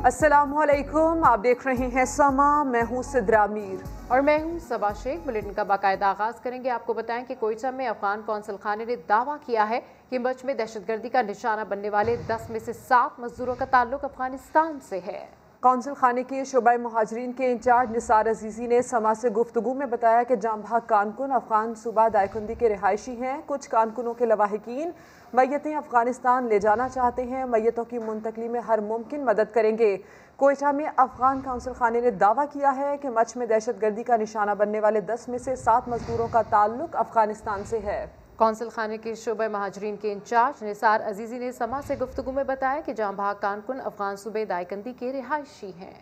अस्सलामुअलैकुम, आप देख रहे हैं समा। मैं हूँ सिद्रा मीर और मैं हूँ सबा शेख। बुलेटिन का बाकायदा आगाज करेंगे। आपको बताएं कि कोयटा में अफगान कौंसल खाने ने दावा किया है कि मच में दहशतगर्दी का निशाना बनने वाले 10 में से 7 मजदूरों का ताल्लुक अफगानिस्तान से है। कौंसल खाने के शोबा महाजरीन के इंचार्ज निसार अजीजी ने समा से गुफ्तगू में बताया कि जामभाग कारकुन अफगान सूबा दायकंदी के रिहायशी हैं। कुछ कारकुनों के लवाहिकीन मैयतें अफगानिस्तान ले जाना चाहते हैं। मैयतों की मुंतकली में हर मुमकिन मदद करेंगे। कोयटा में अफगान कौंसल खाने ने दावा किया है कि मच में दहशतगर्दी का निशाना बनने वाले 10 में से 7 मजदूरों का ताल्लुक अफगानिस्तान से है। कौंसल खाने के शोबा महाजरीन के इंचार्ज निसार अजीजी ने समा से गुफ्तगू में बताया कि जामभाग कारकुन अफगान सूबे दायकंदी के रिहायशी हैं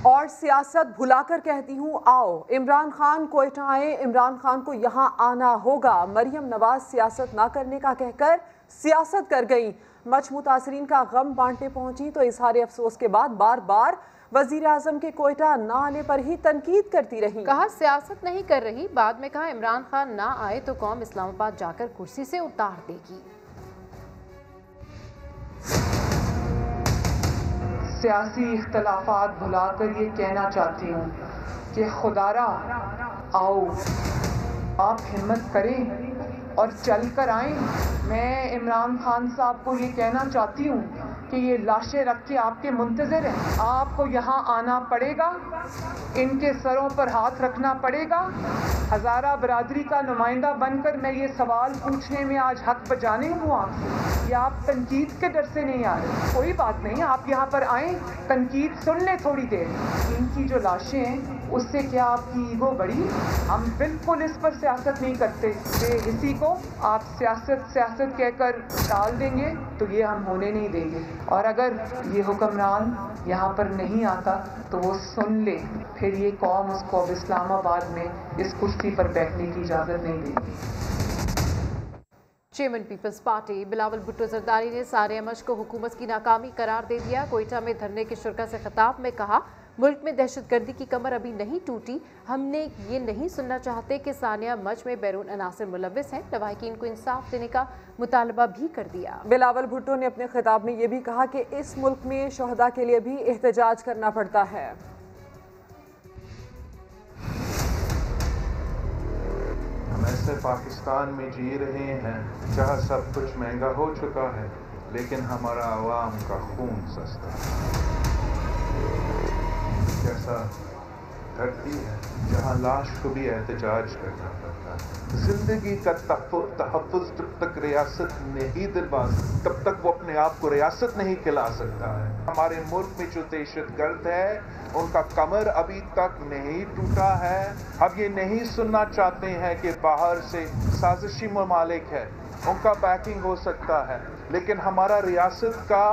और सियासत भुलाकर कहती हूँ आओ, इमरान खान कोयटा आए, इमरान खान को यहाँ आना होगा। मरियम नवाज सियासत ना करने का कहकर सियासत कर गई। मच मुतासरीन का गम बांटने पहुंची तो इजहार अफसोस के बाद बार बार वजीर आजम के कोयटा ना आने पर ही तनकीद करती रही। कहा सियासत नहीं कर रही, बाद में कहा इमरान खान ना आए तो कौम इस्लामाबाद जाकर कुर्सी से उतार देगी। सियासी इख्तलाफात भुलाकर ये कहना चाहती हूँ कि खुदारा आओ, आप हिम्मत करें और चल कर आएँ। मैं इमरान खान साहब को ये कहना चाहती हूँ कि ये लाशें रख के आपके मुंतज़िर हैं। आपको यहाँ आना पड़ेगा, इनके सरों पर हाथ रखना पड़ेगा। हज़ारा बरादरी का नुमाइंदा बनकर मैं ये सवाल पूछने में आज हक बजाने हूँ आपसे। या आप तनकीद के डर से नहीं आ रहे? कोई बात नहीं, आप यहाँ पर आएँ, तनकीद सुन लें थोड़ी देर। इनकी जो लाशें हैं उससे क्या आपकी ईगो बढ़ी? हम बिल्कुल इस पर सियासत नहीं करते। बेहिसी को आप सियासत कहकर टाल देंगे तो ये हम होने नहीं देंगे। और अगर ये हुक्मरान यहाँ पर नहीं आता तो वो सुन ले, फिर ये कौम उसको अब इस्लामाबाद में इस कुर्सी पर बैठने की इजाज़त नहीं देगी। चेयरमैन पीपल्स पार्टी बिलावल भुट्टो जरदारी ने सारे अमश को हुकूमत की नाकामी करार दे दिया। कोयटा में धरने के शुरा से खिताब में कहा, मुल्क में दहशतगर्दी की कमर अभी नहीं टूटी। हमने ये नहीं सुनना चाहते कि सानिया मच में बैरून अनासिर मुलविस हैं। लवाहिकीन को इंसाफ देने का मुतालबा भी कर दिया। बिलावल भुट्टो ने अपने खिताब में ये भी कहा कि इस मुल्क में शहदा के लिए भी एहतजाज करना पड़ता है। हम ऐसे पाकिस्तान में जी रहे हैं जहाँ सब कुछ महंगा हो चुका है, लेकिन हमारा आवाम का खून सस्ता है। कैसा धरती है जहाँ लाश को भी एहतजाज करना पड़ता है। जिंदगी का तहफ़्फ़ुज़ जब तक रियासत नहीं दिलवा, तब तक वो अपने आप को रियासत नहीं खिला सकता है। हमारे मुल्क में जो दहशतगर्द है उनका कमर अभी तक नहीं टूटा है। अब ये नहीं सुनना चाहते हैं कि बाहर से साजिशी ममालिक है, उनका बैकिंग हो सकता है, लेकिन हमारा रियासत का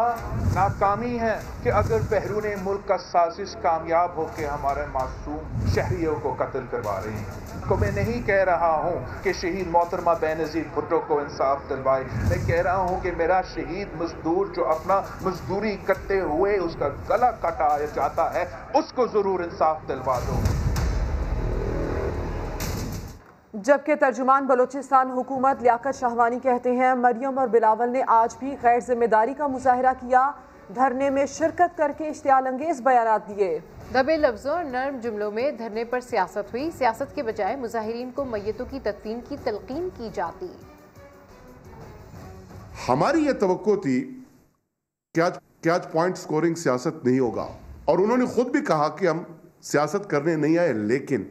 नाकामी है कि अगर बैरून मुल्क का साजिश कामयाब हो के हमारे मासूम शहरियों को कत्ल करवा रही हैं। तो मैं नहीं कह रहा हूँ कि शहीद मोहतरमा बेनज़ीर भुट्टो को इंसाफ दिलवाए। मैं कह रहा हूँ कि मेरा शहीद मजदूर जो अपना मजदूरी करते हुए उसका गला कटाया जाता है, उसको ज़रूर इंसाफ दिलवा दो। जबकि तर्जुमान बलोचिस्तान हुकूमत लियाकत शाहवानी कहते हैं, मरियम और बिलावल ने आज भी गैर जिम्मेदारी का मुजाहरा किया। धरने में शिरकत करके इश्तियाल अंगेज बयानात दिए। दबे लफ्जों और नर्म जुमलों में धरने पर सियासत हुई। सियासत के बजाय मुजाहिरीन को मैयतों की तदफीन की तलकीन की जाती। हमारी ये तवक्को थी कि आज पॉइंट स्कोरिंग सियासत नहीं होगा, और उन्होंने खुद भी कहा कि हम सियासत करने नहीं आए, लेकिन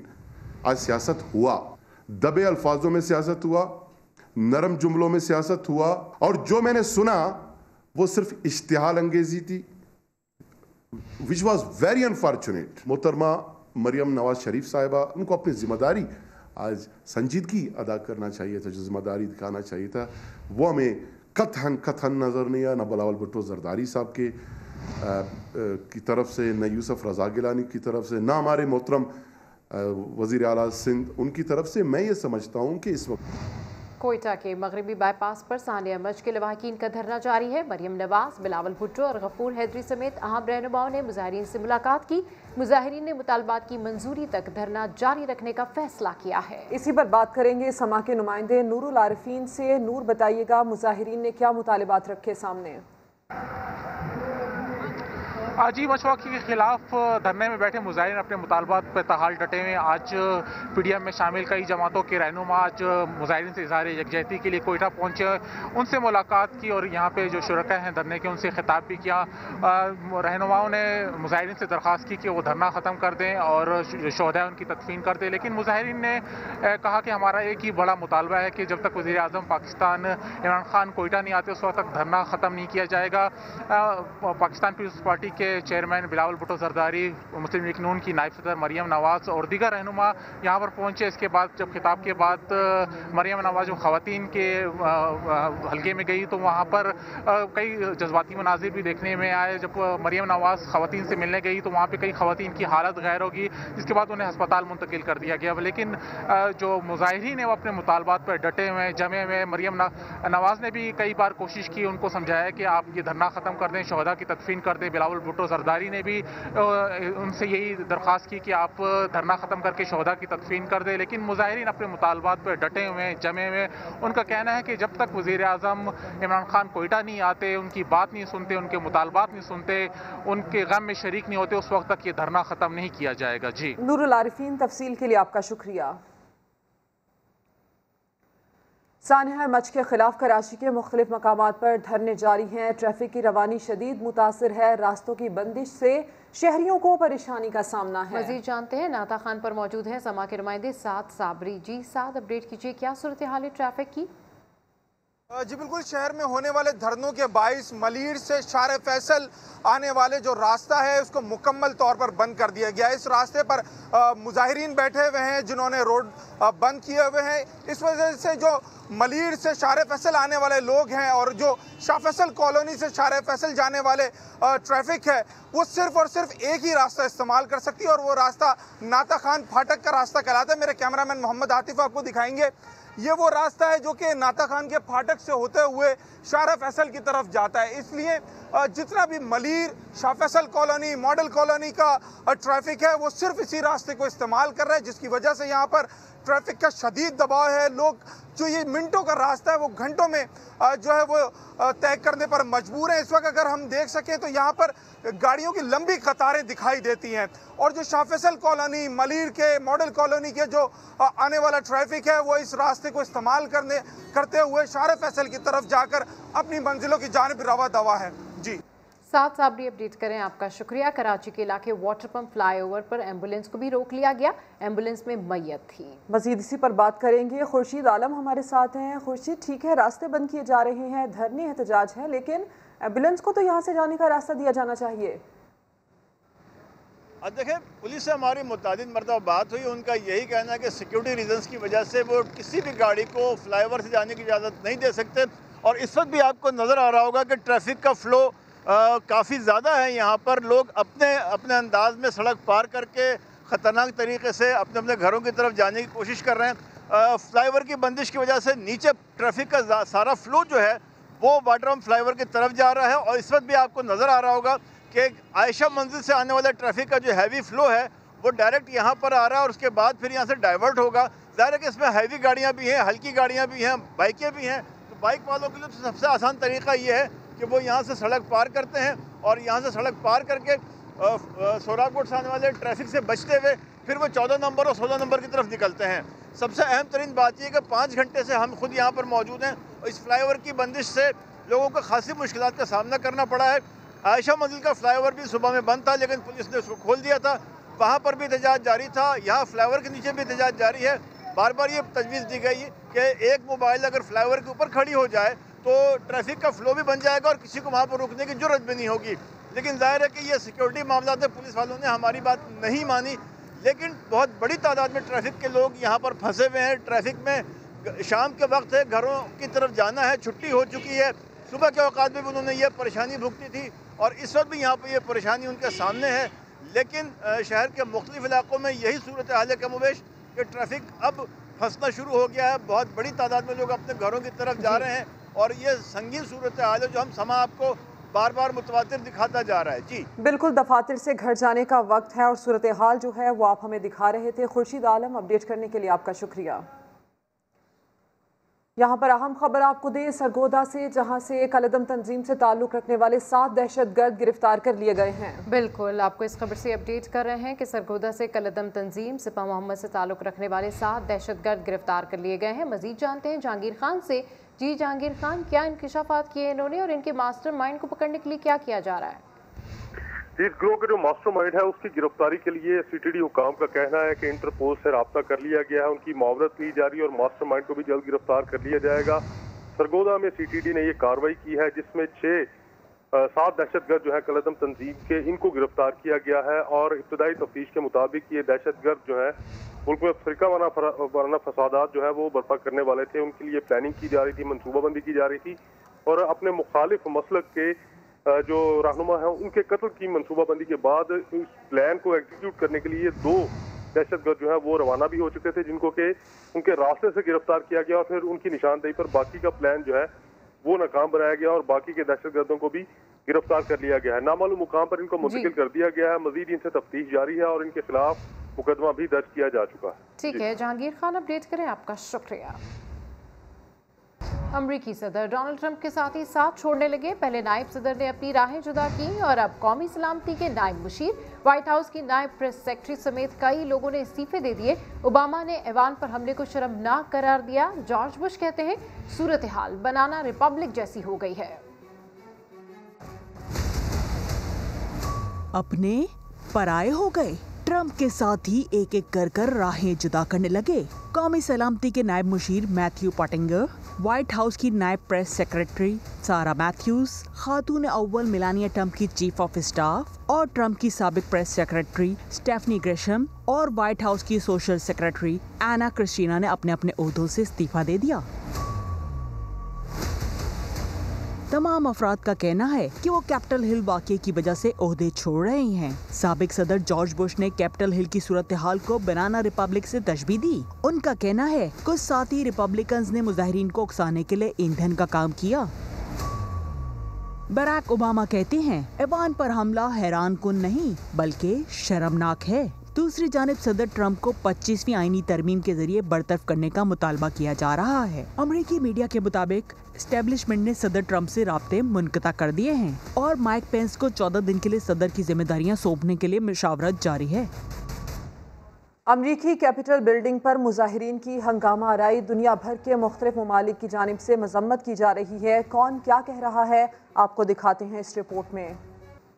आज सियासत हुआ। दबे अल्फाजों में सियासत हुआ, नरम जुमलों में सियासत हुआ, और जो मैंने सुना वो सिर्फ इश्तिहाल अंगेजी थी, विच वॉज वेरी अनफॉर्चुनेट। मोहतरमा मरियम नवाज शरीफ साहिबा, उनको अपनी जिम्मेदारी आज संजीदगी अदा करना चाहिए था, जो जिम्मेदारी दिखाना चाहिए था वो हमें कथन नज़र नहीं आया। न बिलावल भुट्टो जरदारी साहब के की तरफ से, न यूसुफ रज़ा गिलानी की तरफ से, न हमारे मोहतरम वज़ीर आला सिंध उनकी तरफ से। मैं ये समझता हूँ कि इस वक्त कोयटा के मगरबी बाईपास पर सानिया मच के लवाहिकीन का धरना जारी है। मरियम नवाज, बिलावल भुट्टो और गफूर हैदरी समेत अहम रहनुमाओं ने मुजाहिरीन से मुलाकात की। मुजाहिरीन ने मुतालबात की मंजूरी तक धरना जारी रखने का फैसला किया है। इसी पर बात करेंगे समा के नुमाइंदे नूरुल आरिफीन से। नूर, बताइएगा मुजाहिरीन ने क्या मुतालबात रखे सामने? जी, मशवाक़ी के खिलाफ धरने में बैठे मुजाहिरीन अपने मुतालबात पर ताहाल डटे हुए। आज पीडीएम में शामिल कई जमातों के रहनुमा आज मुजाहिरीन से इज़हार यकजहती के लिए कोयटा पहुंचे, उनसे मुलाकात की और यहाँ पे जो शुरका हैं धरने के उनसे खिताब भी किया। रहनुमाओं ने मुजाहिरीन से दरख्वास्त की कि वो धरना ख़त्म कर दें और शोहदा उनकी तदफीन कर दें, लेकिन मुजाहिरीन ने कहा कि हमारा एक ही बड़ा मुतालबा है कि जब तक वज़ीर आज़म पाकिस्तान इमरान खान कोयटा नहीं आते उस वक्त तक धरना ख़त्म नहीं किया जाएगा। पाकिस्तान पीपल्स पार्टी के चेयरमैन बिलावल भुट्टो जरदारी, मुस्लिम लीग नून की नायब सदर मरियम नवाज़ और दीगर रहनुमा यहाँ पर पहुँचे। इसके बाद जब खिताब के बाद मरियम नवाज़ जो ख़वातीन के हल्के में गई तो वहाँ पर कई जज्बाती मनाजिर भी देखने में आए। जब मरियम नवाज़ ख़वातीन से मिलने गई तो वहाँ पर कई ख़वातीन की हालत गैर होगी, जिसके बाद उन्हें अस्पताल मुंतकिल कर दिया गया। लेकिन जो मुजाहिरीन है वो अपने मुतालबात पर डटे हुए जमे हुए। मरियम नवाज़ ने भी कई बार कोशिश की, उनको समझाया कि आप ये धरना ख़त्म कर दें, शोहदा की तदफीन कर दें। बिलावल भुट्टो जरदारी ने भी उनसे यही दरख्वास्त की कि आप धरना ख़त्म करके शोहदा की तदफीन कर दें, लेकिन मुजाहिरीन अपने मुतालबात पर डटे हुए जमे हुए। उनका कहना है कि जब तक वज़ीर आज़म इमरान खान कोयटा नहीं आते, उनकी बात नहीं सुनते, उनके मुतालबात नहीं सुनते, उनके गम में शरीक नहीं होते, उस वक्त तक ये धरना ख़त्म नहीं किया जाएगा। जी नूरुल आरिफीन, तफसील के लिए आपका शुक्रिया। सानहा मच के खिलाफ कराची के मुख्तलिफ मकामात पर धरने जारी हैं। ट्रैफिक की रवानी शदीद मुतासर है। रास्तों की बंदिश से शहरियों को परेशानी का सामना है। मजीद जानते हैं, नाता खान पर मौजूद हैं समा के नुमाइंदे साद साबरी। जी साद, अपडेट कीजिए, क्या सूरत हाल है ट्रैफिक की? जी बिल्कुल, शहर में होने वाले धरनों के बाइस मलीर से शार फैसल आने वाले जो रास्ता है उसको मुकम्मल तौर पर बंद कर दिया गया है। इस रास्ते पर मुजाहिरीन बैठे हुए हैं जिन्होंने रोड बंद किए हुए हैं। इस वजह से जो मलीर से शार फैसल आने वाले लोग हैं और जो शाह फैसल कॉलोनी से शार फैसल जाने वाले ट्रैफिक है वो सिर्फ और सिर्फ एक ही रास्ता इस्तेमाल कर सकती है और वो रास्ता नाता खान फाटक का रास्ता कहलाता है। मेरे कैमरामैन मोहम्मद आतिफ आपको दिखाएंगे, ये वो रास्ता है जो कि नाता खान के फाटक से होते हुए शाह फैसल की तरफ जाता है। इसलिए जितना भी Malir, Shah Faisal colony, model colony का ट्रैफिक है वो सिर्फ इसी रास्ते को इस्तेमाल कर रहा है, जिसकी वजह से यहाँ पर ट्रैफिक का शदीद दबाव है। लोग जो ये मिनटों का रास्ता है वो घंटों में जो है वो तय करने पर मजबूर हैं। इस वक्त अगर हम देख सकें तो यहाँ पर गाड़ियों की लंबी कतारें दिखाई देती हैं और जो शाह फैसल कॉलोनी, मलीर के, मॉडल कॉलोनी के जो आने वाला ट्रैफिक है वो इस रास्ते को इस्तेमाल करते हुए शाह फैसल की तरफ जाकर अपनी मंजिलों की जानिब रवा दवा है। जी साथ साबरी, अपडेट करें, आपका शुक्रिया। कराची के इलाके वाटर पंप फ्लाईओवर पर एम्बुलेंस को भी रोक लिया गया, एम्बुलेंस में मैयत थी। मजीद इसी पर बात करेंगे, खुर्शीद आलम हमारे साथ हैं। खुर्शीद, ठीक है रास्ते बंद किए जा रहे हैं, धरने एहतजाज है, लेकिन एम्बुलेंस को तो यहाँ से जाने का रास्ता दिया जाना चाहिए। अब देखें, पुलिस से हमारी मुतादिद मरतबा बात हुई, उनका यही कहना है कि सिक्योरिटी रीजंस की वजह से वो किसी भी गाड़ी को फ्लाईओवर से जाने की इजाज़त नहीं दे सकते। और इस वक्त भी आपको नज़र आ रहा होगा कि ट्रैफिक का फ़्लो काफ़ी ज़्यादा है। यहाँ पर लोग अपने अपने अंदाज में सड़क पार करके ख़तरनाक तरीके से अपने अपने घरों की तरफ जाने की कोशिश कर रहे हैं। फ्लाईओवर की बंदिश की वजह से नीचे ट्रैफिक का सारा फ्लो जो है वो वाटर फ्लाईओवर की तरफ जा रहा है। और इस वक्त भी आपको नज़र आ रहा होगा कि आयशा मंजिल से आने वाला ट्रैफिक का जो हैवी फ्लो है वो डायरेक्ट यहाँ पर आ रहा है और उसके बाद फिर यहाँ से डाइवर्ट होगा। ज़ाहिर है कि इसमें हैवी गाड़ियाँ भी हैं, हल्की गाड़ियाँ भी हैं, बाइकें भी हैं। तो बाइक वालों के लिए तो सबसे आसान तरीका ये है कि वो यहाँ से सड़क पार करते हैं और यहाँ से सड़क पार करके सोराकोट से आने वाले ट्रैफिक से बचते हुए फिर वो 14 नंबर और 16 नंबर की तरफ निकलते हैं। सबसे अहम तरीन बात यह कि 5 घंटे से हम खुद यहाँ पर मौजूद हैं। इस फ्लाईओवर की बंदिश से लोगों को खासी मुश्किलात का सामना करना पड़ा है। आयशा मंजिल का फ्लाईओवर भी सुबह में बंद था, लेकिन पुलिस ने उसको खोल दिया था, वहाँ पर भी एहतजाज जारी था। यहाँ फ्लाईओवर के नीचे भी एहतजाज जारी है। बार बार ये तजवीज़ दी गई कि एक मोबाइल अगर फ्लाईओवर के ऊपर खड़ी हो जाए तो ट्रैफिक का फ्लो भी बन जाएगा और किसी को वहाँ पर रुकने की जरूरत भी नहीं होगी। लेकिन जाहिर है कि ये सिक्योरिटी मामला थे, पुलिस वालों ने हमारी बात नहीं मानी। लेकिन बहुत बड़ी तादाद में ट्रैफिक के लोग यहाँ पर फंसे हुए हैं। ट्रैफिक में शाम के वक्त है, घरों की तरफ जाना है, छुट्टी हो चुकी है। सुबह के औकात में भी उन्होंने ये परेशानी भुगती थी और इस वक्त भी यहाँ पर ये परेशानी उनके सामने है। लेकिन शहर के मुख्तलिफ इलाकों में यही सूरत हाल है कमोबेश कि ट्रैफिक अब फंसना शुरू हो गया है। बहुत बड़ी तादाद में लोग अपने घरों की तरफ जा रहे हैं और ये संगीन सूरत हाल है जो हम समा आपको बार बार मुतवातिर दिखाता जा रहा है। जी बिल्कुल, दफातर से घर जाने का वक्त है और सूरत हाल जो है वो आप हमें दिखा रहे थे। खुर्शीद आलम, अपडेट करने के लिए आपका शुक्रिया। यहाँ पर अहम खबर आपको दें सरगोदा से, जहाँ से कलदम तंजीम से ताल्लुक़ रखने वाले 7 दहशतगर्द गिरफ्तार कर लिए गए हैं। बिल्कुल, आपको इस खबर से अपडेट कर रहे हैं कि सरगोदा से कलदम तंजीम सिपा मोहम्मद से ताल्लुक़ रखने वाले 7 दहशतगर्द गिरफ्तार कर लिए गए हैं। मजीद जानते हैं जहांगीर खान से। जी जहांगीर खान, क्या इंकशाफात किए इन्होंने और इनके मास्टरमाइंड को पकड़ने के लिए क्या किया जा रहा है? इस गिरोह का जो मास्टरमाइंड है उसकी गिरफ्तारी के लिए सीटीडी हुकाम का कहना है कि इंटरपोल से राब्ता कर लिया गया है, उनकी मुआवरत ली जा रही है और मास्टरमाइंड को भी जल्द गिरफ्तार कर लिया जाएगा। सरगोदा में सीटीडी ने ये कार्रवाई की है जिसमें 7 दहशतगर्द जो है कलदम तंजीम के, इनको गिरफ्तार किया गया है और इब्तदाई तफ्तीश के मुताबिक ये दहशतगर्द जो है मुल्क में फिरका वाराना फसादात जो है वो बर्पा करने वाले थे। उनके लिए प्लानिंग की जा रही थी, मनसूबाबंदी की जा रही थी और अपने मुखालिफ मसलक के जो रहनुमा है उनके कत्ल की मनसूबाबंदी के बाद इस प्लान को एग्जीक्यूट करने के लिए 2 दहशतगर्द जो है वो रवाना भी हो चुके थे, जिनको के उनके रास्ते से गिरफ्तार किया गया और फिर उनकी निशानदेही पर बाकी का प्लान जो है वो नाकाम बनाया गया और बाकी के दहशतगर्दों को भी गिरफ्तार कर लिया गया है। नामालूम मुकाम पर इनको मुंतकिल कर दिया गया है। मजीद इनसे तफ्तीश जारी है और इनके खिलाफ मुकदमा भी दर्ज किया जा चुका है। ठीक है जहांगीर खान, अपडेट करें, आपका शुक्रिया। अमरीकी सदर डोनाल्ड ट्रंप के साथ ही साथ छोड़ने लगे। पहले नायब सदर ने अपनी राहें जुदा की और अब कौमी सलामती के नायब मुशीर, व्हाइट हाउस की नायब प्रेस सेक्रेटरी समेत कई लोगों ने इस्तीफे दे दिए। ओबामा ने ऐवान पर हमले को शर्मनाक करार दिया। जॉर्ज बुश कहते हैं सूरत हाल बनाना रिपब्लिक जैसी हो गई है। अपने पराये हो गए। ट्रंप के साथ ही एक एक कर राहें जुदा करने लगे। कौमी सलामती के नायब मुशीर मैथ्यू पॉटिंगर, व्हाइट हाउस की नायब प्रेस सेक्रेटरी सारा मैथ्यूज, खातून अव्वल मेलानिया ट्रंप की चीफ ऑफ स्टाफ और ट्रंप की साबिक प्रेस सेक्रेटरी स्टेफनी ग्रेशम और व्हाइट हाउस की सोशल सेक्रेटरी एना क्रिस्टीना ने अपने अपने ओहदों से इस्तीफा दे दिया। तमाम अफराद का कहना है कि वो कैपिटल हिल वाक़ये की वजह से ओहदे छोड़ रहे हैं। साबिक सदर जॉर्ज बुश ने कैपिटल हिल की सूरत हाल को बनाना रिपब्लिक से तशबीह दी। उनका कहना है कुछ साथी रिपब्लिकन्स ने मुजाहिरीन को उकसाने के लिए ईंधन का काम किया। बराक ओबामा कहते हैं ऐवान पर हमला हैरान कुन नहीं बल्कि शर्मनाक है। दूसरी जानिब सदर ट्रंप को 25वीं आईनी तरमीम के जरिए बरतरफ करने का मुतालबा किया जा रहा है। अमेरिकी मीडिया के मुताबिक एस्टेब्लिशमेंट ने सदर ट्रंप से राब्ते मुनक़ता कर दिए हैं और माइक पेंस को 14 दिन के लिए सदर की जिम्मेदारियां सौंपने के लिए मुशावरत जारी है। अमरीकी कैपिटल बिल्डिंग पर मुजाहिरीन की हंगामा आराई दुनिया भर के मुख्तलिफ ममालिक की जानिब से मजम्मत की जा रही है। कौन क्या कह रहा है आपको दिखाते हैं इस रिपोर्ट में।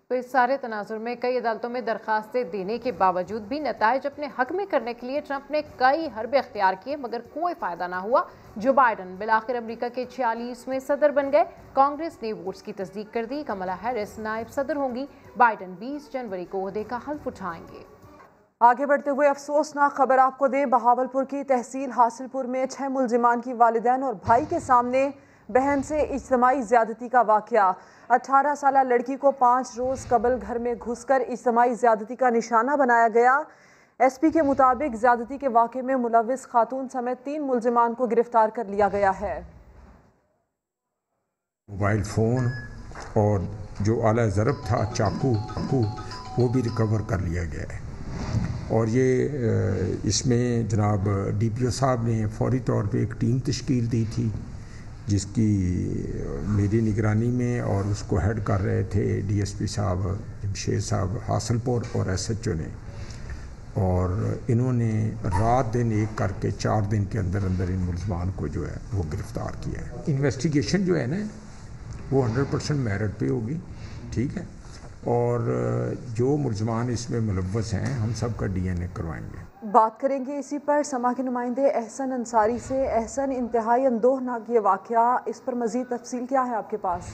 तो इस सारे तनाजुर में कई अदालतों में दरखास्तें देने के बावजूद भी नताइज अपने हक में करने के लिए ट्रंप ने कई हरबे अख्तियार किए मगर कोई फायदा ना हुआ। जो बाइडन बिलाखिर अमेरिका के 46वें सदर बन गए। कांग्रेस ने वोट्स की तस्दीक कर दी। कमला हैरिस नायब सदर होंगी। बाइडन 20 जनवरी को ओहदे का हल्फ उठाएंगे। आगे बढ़ते हुए अफसोसनाक खबर आपको दें, बहावलपुर की तहसील हासिलपुर में 6 मुलजिमान की वालिदैन और भाई के सामने बहन से इज्तिमाई ज्यादती का वाकया। 18 साला लड़की को 5 रोज कबल घर में घुसकर इज्तिमाई ज्यादती का निशाना बनाया गया। एसपी के मुताबिक ज्यादती के वाकये में मुलविस खातून समेत 3 मुलजिमान को गिरफ्तार कर लिया गया है। मोबाइल फ़ोन और जो आला ज़रब था चाकू वो भी रिकवर कर लिया गया है और ये इसमें जनाब DPO साहब ने फौरी तौर पे एक टीम तश्कील दी थी जिसकी मेरी निगरानी में और उसको हेड कर रहे थे DSP साहब जमशेद साहब हासिलपुर और SHO ने और इन्होंने रात दिन एक करके 4 दिन के अंदर अंदर इन मुलजमान को जो है वो गिरफ़्तार किया है। इन्वेस्टिगेशन जो है ना वो 100% मेरिट पे होगी, ठीक है, और जो मुलजमान इसमें मुलव्वस हैं हम सब का DNA करवाएंगे। बात करेंगे इसी पर समा के नुमाइंदे एहसन अंसारी से। एहसन, इंतहाई अंदोहनाक ये वाक़या, इस पर मज़ीद तफसील क्या है आपके पास?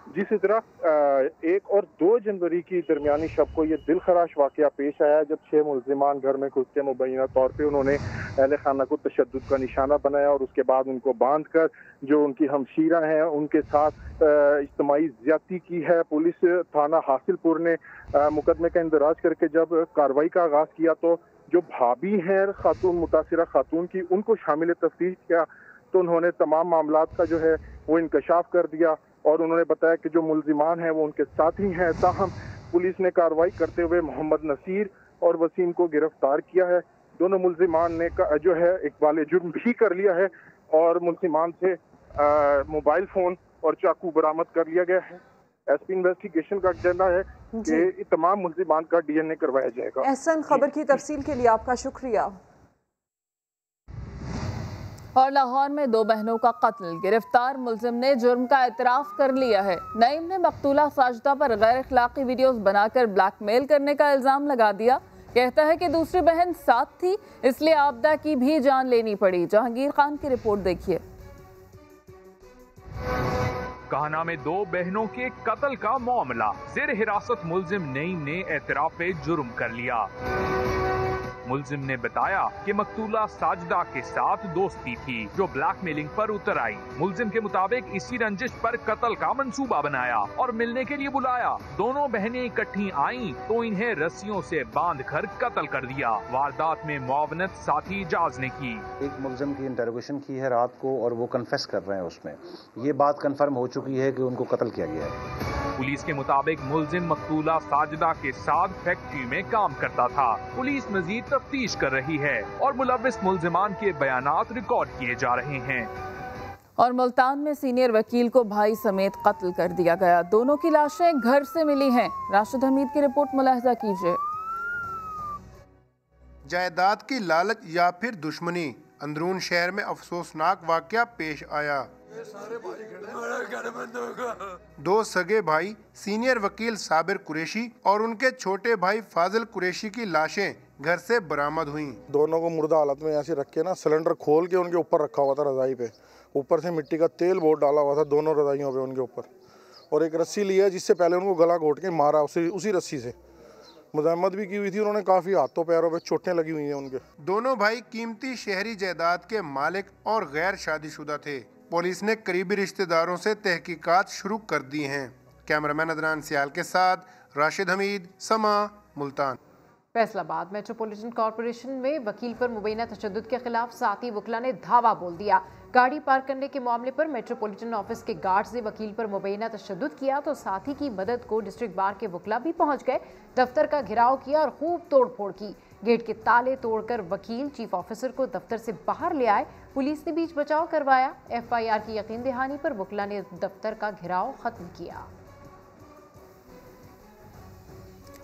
जी सिद्रा, 1 और 2 जनवरी की दरमियानी शब को ये दिलखराश वाक़या पेश आया जब 6 मुलजिमान घर में घुस के मुबैना तौर पे उन्होंने अहले खाना को तशद्दुद का निशाना बनाया और उसके बाद उनको बांध कर जो उनकी हमशीरा हैं उनके साथ इज्तिमाई ज़्यादती की है। पुलिस थाना हासिलपुर ने मुकदमे का इंदराज करके जब कार्रवाई का आगाज़ किया तो जो भाभी हैं खातून मुतासिरा खातून की उनको शामिल तफ्तीश किया तो उन्होंने तमाम मामलात का जो है वो इंकशाफ कर दिया और उन्होंने बताया कि जो मुलजिमान हैं वो उनके साथी हैं। ताहम पुलिस ने कार्रवाई करते हुए मोहम्मद नसीर और वसीम को गिरफ्तार किया है। दोनों मुलजिमान ने जो है इकबाल जुर्म भी कर लिया है और मुल्जिमान से मोबाइल फ़ोन और चाकू बरामद कर लिया गया है। एसपी इन्वेस्टिगेशन का कहना है कि तमाम मुल्जिमान का DNA करवाया जाएगा। एहसन, खबर की तफसील के लिए आपका शुक्रिया। और लाहौर में 2 बहनों का कत्ल, गिरफ्तार मुलजिम ने जुर्म का एतराफ़ कर लिया है। नईम ने मकतूला साजिदा पर गैर अखलाकी वीडियोस बनाकर ब्लैकमेल करने का इल्ज़ाम लगा दिया। कहता है कि दूसरी बहन साथ थी, इसलिए आपदा की भी जान लेनी पड़ी। जहांगीर खान की रिपोर्ट देखिए। काहना में 2 बहनों के कत्ल का मामला, ज़ेर हिरासत मुलजिम नईम ने एतराफ़े जुर्म कर लिया। मुलजिम ने बताया कि मकतूला साजिदा के साथ दोस्ती थी जो ब्लैकमेलिंग पर उतर आई। मुलजिम के मुताबिक इसी रंजिश पर कत्ल का मंसूबा बनाया और मिलने के लिए बुलाया। दोनों बहनें इकट्ठी आईं तो इन्हें रस्सियों से बांधकर कत्ल कर दिया। वारदात में मुआवनत साथी इजाज ने की। एक मुलजिम की इंटरोगेशन की है रात को और वो कन्फेस कर रहे हैं, उसमें ये बात कन्फर्म हो चुकी है कि उनको कत्ल किया गया है। पुलिस के मुताबिक मुलजिम मकतूला साजिदा के साथ फैक्ट्री में काम करता था। पुलिस मजीद तफ्तीश कर रही है और मुलव्विस मुलजिमान के बयानात रिकॉर्ड किए जा रहे हैं। और मुल्तान में सीनियर वकील को भाई समेत कत्ल कर दिया गया। दोनों की लाशें घर से मिली हैं। राशिद हमीद की रिपोर्ट मुलाहजा कीजिए। जायदाद की लालच या फिर दुश्मनी, अंदरून शहर में अफसोसनाक वाकया पेश आया। 2 सगे भाई सीनियर वकील साबिर कुरैशी और उनके छोटे भाई फाजिल कुरैशी की लाशें घर से बरामद हुई। दोनों को मुर्दा हालत में ऐसे रख के ना, सिलेंडर खोल के उनके ऊपर रखा हुआ था रजाई पे, ऊपर से मिट्टी का तेल बहुत डाला हुआ था दोनों रजाइयों पे उनके ऊपर, और एक रस्सी ली है जिससे पहले उनको गला घोट के मारा, उसी रस्सी से मज़म्मत भी की हुई थी। उन्होंने काफ़ी हाथों पैरों पे चोटें लगी हुई हैं उनके। दोनों भाई कीमती शहरी जायदाद के मालिक और गैर शादीशुदा थे। पुलिस ने करीबी रिश्तेदारों से तहकीकात शुरू कर दी हैं। कैमरामैन अदनान सियाल के साथ राशिद हमीद, समा, मुल्तान। फैसलाबाद मेट्रोपॉलिटन कॉरपोरेशन में वकील पर मुबैना तशद्दुद के खिलाफ साथी वकला ने धावा बोल दिया। गाड़ी पार्क करने के मामले पर मेट्रोपॉलिटन ऑफिस के गार्ड्स ने वकील पर मुबैना तशद्दुद किया तो साथी की मदद को डिस्ट्रिक्ट बार के वकला भी पहुंच गए। दफ्तर का घेराव किया और खूब तोड़फोड़ की। गेट के ताले तोड़कर वकील चीफ ऑफिसर को दफ्तर से बाहर ले आए। पुलिस ने बीच बचाव करवाया। FIR की यकीन दहानी पर वकला ने दफ्तर का घेराव खत्म किया।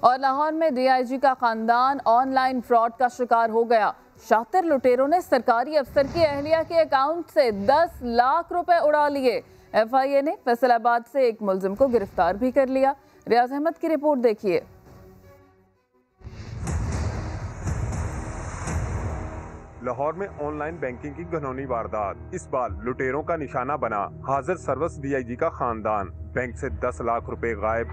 और लाहौर में DIG का खानदान ऑनलाइन फ्रॉड का शिकार हो गया। शातिर लुटेरों ने सरकारी अफसर की अहलिया के अकाउंट से 10 लाख रुपए उड़ा लिए। FIA ने फैसलाबाद से एक मुलजिम को गिरफ्तार भी कर लिया। रियाज अहमद की रिपोर्ट देखिए। लाहौर में ऑनलाइन बैंकिंग की घनौनी वारदात, इस बार लुटेरों का निशाना बना हाजिर सर्विस DIG का खानदान। बैंक से 10 लाख रुपए गायब।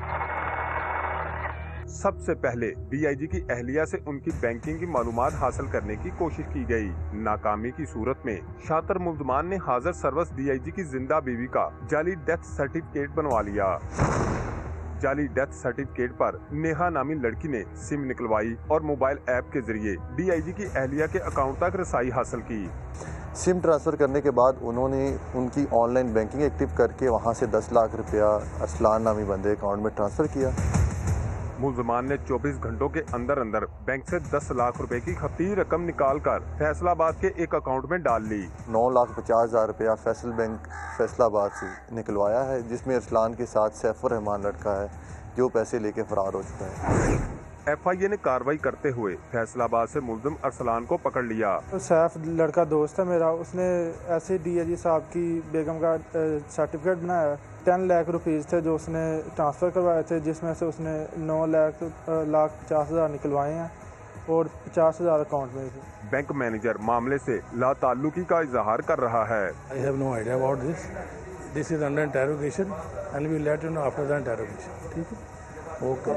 सबसे पहले DIG की अहलिया से उनकी बैंकिंग की मालूमात हासिल करने की कोशिश की गई। नाकामी की सूरत में शातिर मुल्ज़मान ने हाजिर सर्विस DIG की जिंदा बीवी का जाली डेथ सर्टिफिकेट बनवा लिया। जाली डेथ सर्टिफिकेट पर नेहा नामी लड़की ने सिम निकलवाई और मोबाइल ऐप के जरिए DIG की अहलिया के अकाउंट तक रसाई हासिल की। सिम ट्रांसफ़र करने के बाद उन्होंने उनकी ऑनलाइन बैंकिंग एक्टिव करके वहां से 10 लाख रुपया असलान नामी बंदे अकाउंट में ट्रांसफ़र किया। मुल्ज़मान ने 24 घंटों के अंदर अंदर बैंक से 10 लाख रुपए की खफी रकम निकालकर फैसलाबाद के एक अकाउंट में डाल ली। 9,50,000 रुपया फैसल बैंक फैसलाबाद से निकलवाया है, जिसमें अरसलान के साथ सैफुर रहमान लड़का है जो पैसे लेके फरार हो चुका है। FIA ने कार्रवाई करते हुए फैसलाबाद से मुल्ज़िम अरसलान को पकड़ लिया। सैफ लड़का दोस्त है मेरा, उसने ऐसे DIG साहब की बेगम का सर्टिफिकेट बनाया। 10 लाख रुपीज़ थे जो उसने ट्रांसफ़र करवाए थे, जिसमें से उसने 9,50,000 निकलवाए हैं और 50,000 अकाउंट में थे। बैंक मैनेजर मामले से लाताल्लुकी का इजहार कर रहा है। I have no idea about this. This is under interrogation and we will let you know after the interrogation. ठीक है? ओके।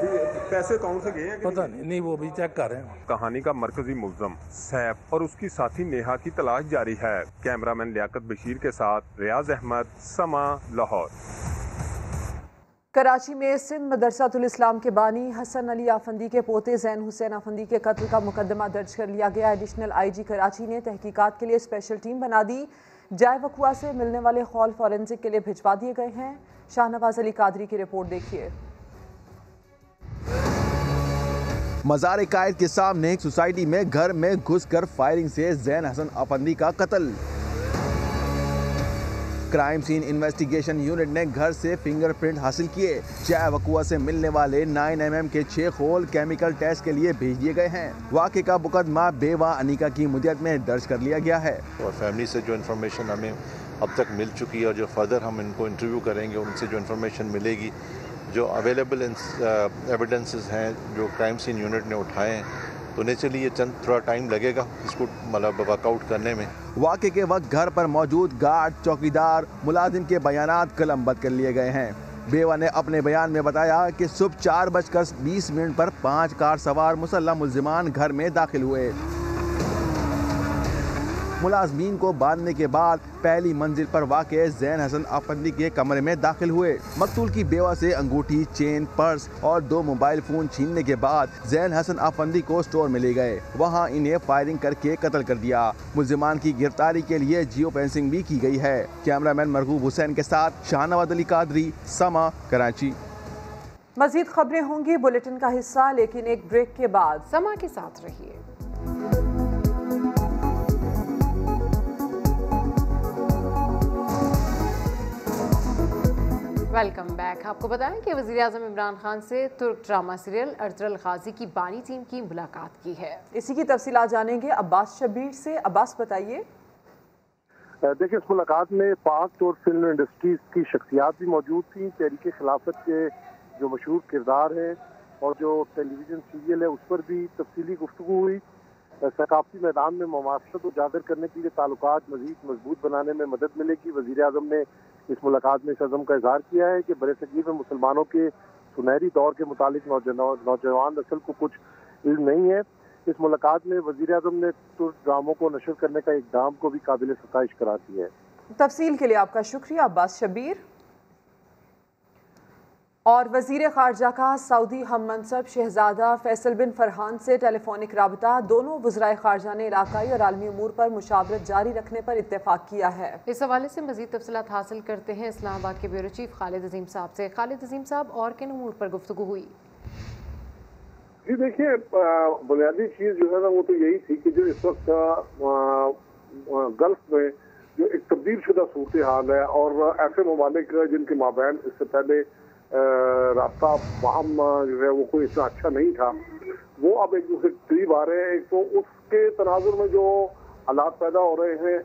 पैसे अकाउंट से गए हैं? पता नहीं वो भी चेक कर रहे हैं। कहानी का मरकजी मुल्ज़िम सैफ और उसकी साथी नेहा की तलाश जारी है। कैमरामैन लियाकत बशीर के साथ रियाज अहमद, समा, लाहौर। कराची में सिंध मदरसातुल इस्लाम के बानी हसन अली आफंदी के पोते जैन हुसैन आफंदी के कत्ल का मुकदमा दर्ज कर लिया गया। एडिशनल IG कराची ने तहकीकात के लिए स्पेशल टीम बना दी। जाय वकुआ से मिलने वाले खौल फॉरेंसिक के लिए भिजवा दिए गए हैं। शाहनवाज अली कादरी की रिपोर्ट देखिए। मज़ार कायद के सामने एक सोसाइटी में घर में घुसकर फायरिंग से जैन हसन आफंदी का कत्ल। क्राइम सीन इन्वेस्टिगेशन यूनिट ने घर से फिंगरप्रिंट हासिल किए। चाय वकुआ से मिलने वाले 9 mm के 6 खोल केमिकल टेस्ट के लिए भेज दिए गए हैं। वाक़े का मुकदमा बेवा अनिका की मुद्दत में दर्ज कर लिया गया है। और फैमिली से जो इन्फॉर्मेशन हमें अब तक मिल चुकी है और जो फर्दर हम इनको इंटरव्यू करेंगे, उनसे जो इन्फॉर्मेशन मिलेगी, जो अवेलेबल एविडेंसेस हैं जो क्राइम सीन यूनिट ने उठाए हैं, तो नेचुरली ये थोड़ा टाइम लगेगा इसको मतलब वर्कआउट करने में। वाक़े के वक्त घर पर मौजूद गार्ड, चौकीदार, मुलाजिम के बयानात कलमबंद कर लिए गए हैं। बेवा ने अपने बयान में बताया कि सुबह 4:20 पर 5 कार सवार मुसल्लह मुल्जिमान घर में दाखिल हुए। मुलाजमीन को बांधने के बाद पहली मंजिल पर वाक़े ज़ैन हसन अफंदी के कमरे में दाखिल हुए। मकतूल की बेवा से अंगूठी, चेन, पर्स और 2 मोबाइल फ़ोन छीनने के बाद ज़ैन हसन अफंदी को स्टोर में ले गए। वहां इन्हें फायरिंग करके कत्ल कर दिया। मुल्जिमान की गिरफ्तारी के लिए जियो फेंसिंग भी की गई है। कैमरामैन मरगूब हुसैन के साथ शाहनवाज अली कादरी, समा, कराची। मज़ीद खबरें होंगी बुलेटिन का हिस्सा, लेकिन एक ब्रेक के बाद। समा के साथ रहिए। Welcome back. आपको बताएं कि वज़ीर-ए-आज़म इमरान खान से तुर्क ड्रामा सीरियल अर्तुगरुल गाज़ी की बानी टीम की मुलाकात की है। इसी की तफसीलात जानेंगे अब्बास शबीर से। अब्बास बताइए। देखिए, इस मुलाकात में पाक और फिल्म इंडस्ट्रीज की शख्सियात भी मौजूद थी। तहरीक खिलाफत के जो मशहूर किरदार हैं और जो टेलीविज़न सीरियल है उस पर भी तफसीली गुफ्तगू हुई। सकाफती मैदान में ममासलत उजागर करने के लिए ताल्लुकात मज़ीद मजबूत बनाने में मदद मिलेगी। वज़ीर-ए-आज़म ने इस मुलाकात में इस अज़म का इजहार किया है कि बरे-सगीर में मुसलमानों के सुनहरी दौर के मुतालिक नौजवान नस्ल को कुछ इल्म नहीं है। इस मुलाकात में वज़ीर-ए-आज़म ने तुर्क ड्रामों को नशर करने का इक़दाम को भी काबिल सताइश करार दिया है। तफसील के लिए आपका शुक्रिया अब्बास शबीर। और वज़ीर ख़ारजा का सऊदी हम मनसब शहजादा फैसल बिन फरहान से टेलीफोनिक राबता। दोनों वज़राए ख़ारजा ने इलाकाई और आलमी उमूर पर मुशावरत जारी रखने पर इत्तेफाक किया है। इस हवाले से मज़ीद तफसीलात हासिल करते हैं इस्लामाबाद के ब्यूरो चीफ खालिद अजीम साहब से। खालिद अजीम साहब, और किन उमूर पर गुफ्तगू हुई? जी देखिए, बुनियादी चीज़ जो है ना वो तो यही थी कि जो इस वक्त गल्फ में जो एक तब्दील शुदा सूरत हाल है और ऐसे ममालिक जिनके माबैन इससे पहले रास्ता बाहम जो है वो कोई इतना अच्छा नहीं था, वो अब एक दूसरे के करीब आ रहे हैं। एक तो उसके तनाजुर में जो हालात पैदा हो रहे हैं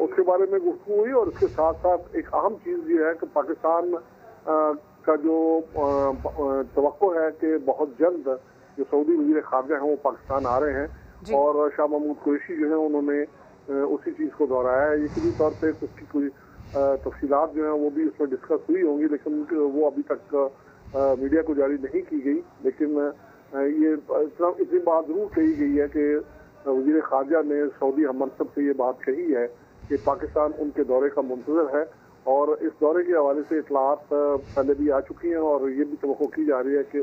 उसके बारे में गुफ्तगू हुई और उसके साथ साथ एक अहम चीज़ ये है कि पाकिस्तान का जो तवक्को है कि बहुत जल्द जो सऊदी वज़ीर ख़ारजा हैं वो पाकिस्तान आ रहे हैं और शाह महमूद कुरैशी जो है उन्होंने उसी चीज़ को दोहराया है। यकीनी तौर पर उसकी कोई तफसीलात जो हैं वो भी उसमें डिस्कस हुई होंगी, लेकिन वो अभी तक मीडिया को जारी नहीं की गई। लेकिन ये इतनी बात जरूर कही गई है कि वज़ीर ख़ारजा ने सऊदी हम मनसब से ये बात कही है कि पाकिस्तान उनके दौरे का मुंतज़र है और इस दौरे के हवाले से इतलात पहले भी आ चुकी हैं और ये भी तवक्को की जा रही है कि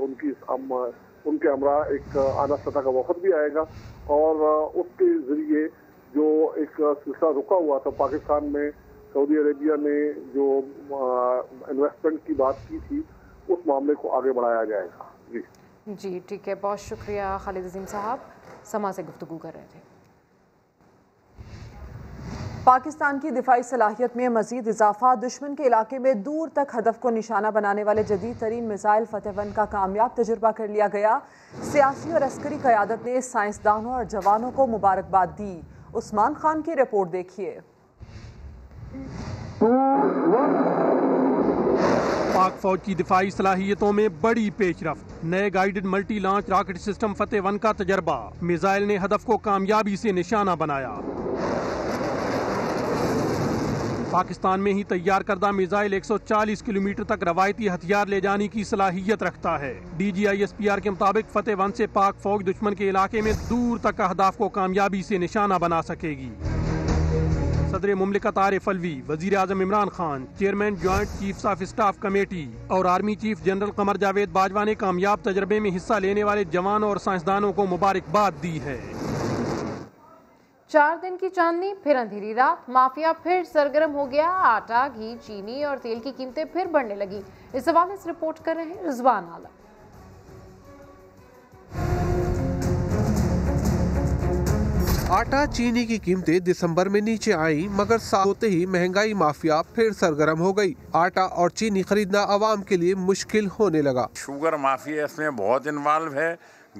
उनके हमरा एक आला सतह का वफ़द भी आएगा और उसके ज़रिए जो एक सिलसिला रुका हुआ था पाकिस्तान में, सऊदी अरेबिया ने जो इन्वेस्टमेंट की बात की थी उस मामले को आगे बढ़ाया जाएगा। जी ठीक है, बहुत शुक्रिया खालिद अजीम साहब, समा से गुफ्तगू कर रहे थे। पाकिस्तान की दिफाई सलाहियत में मजीद इजाफा। दुश्मन के इलाके में दूर तक हदफ को निशाना बनाने वाले जदीद तरीन मिसाइल फतेह-1 का कामयाब तजुर्बा कर लिया गया। सियासी और अस्करी क़यादत ने साइंसदानों और जवानों को मुबारकबाद दी। उस्मान खान की रिपोर्ट देखिए। पाक फौज की दिफाई सलाहियतों में बड़ी पेशरफ्त। नए guided multi launch rocket system Fateh का तजर्बा। मिसाइल ने हदफ को कामयाबी से निशाना बनाया। पाकिस्तान में ही तैयार करदा मिसाइल 140 किलोमीटर तक रवायती हथियार ले जाने की सलाहियत रखता है। DGISPR के मुताबिक फतेह-1 से पाक फौज दुश्मन के इलाके में दूर तक अहदाफ को कामयाबी से निशाना बना सकेगी। सदर मुमलिकत आरिफ अलवी, वजीर आजम Imran Khan, chairman joint chiefs of staff committee और army chief general Qamar Javed Bajwa ने कामयाब तजर्बे में हिस्सा लेने वाले जवानों और साइंसदानों को मुबारकबाद दी है। 4 दिन की चांदनी फिर अंधेरी रात, माफिया फिर सरगर्म हो गया। आटा, घी, चीनी और तेल की कीमतें फिर बढ़ने लगी। इस हवाले से रिपोर्ट कर रहे हैं रिजवान आलम। आटा चीनी की कीमतें दिसंबर में नीचे आई, मगर साल होते ही महंगाई माफिया फिर सरगर्म हो गई। आटा और चीनी खरीदना आवाम के लिए मुश्किल होने लगा। शुगर माफिया इसमें बहुत इन्वॉल्व है।